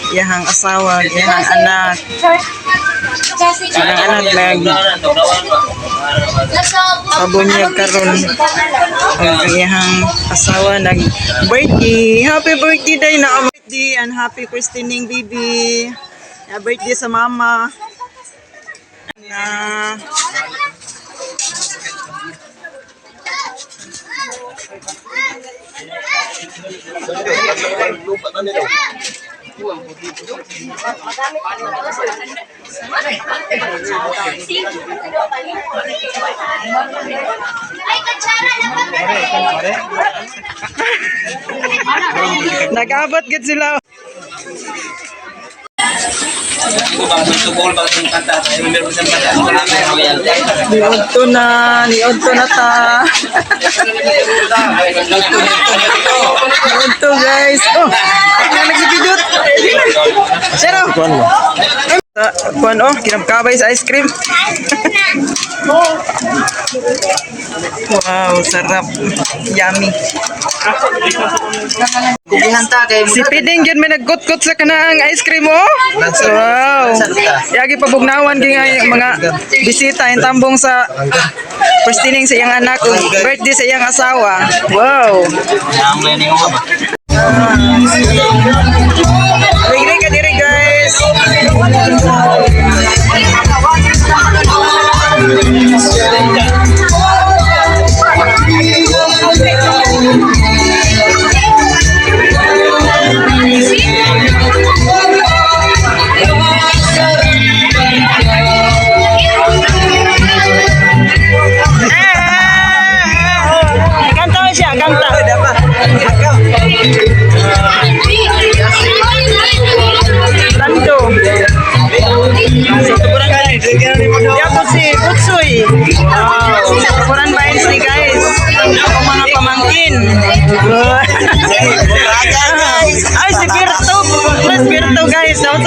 Iyahang asawa, iyahang anak. Iyahang anak pabunyag karon. Ang iyahang asawa nag birthday. Happy birthday day na birthday and happy christening baby. Birthday sa mama. Na nag-abot gid sila. Niodto na ta. Niodto guys. Oh, nagsipidot. Sino? Kuan oh, kinamkabay sa ice cream. Wow, sarap. Yummy. Si Piding yun may nagkut-kut sa kanang ice cream oh. Wow. Yagi pabugnawan kaya mga bisita yung tambong sa christening sa iyang anak, birthday sa iyang asawa. Wow. Ligri ka diri guys. Kanta siya, kanta. Tanto. Ya po si Putsoy. Kurang bayan sini guys. Ako mga pamangkin. Ay si Pirto. Mas Pirto guys. Sa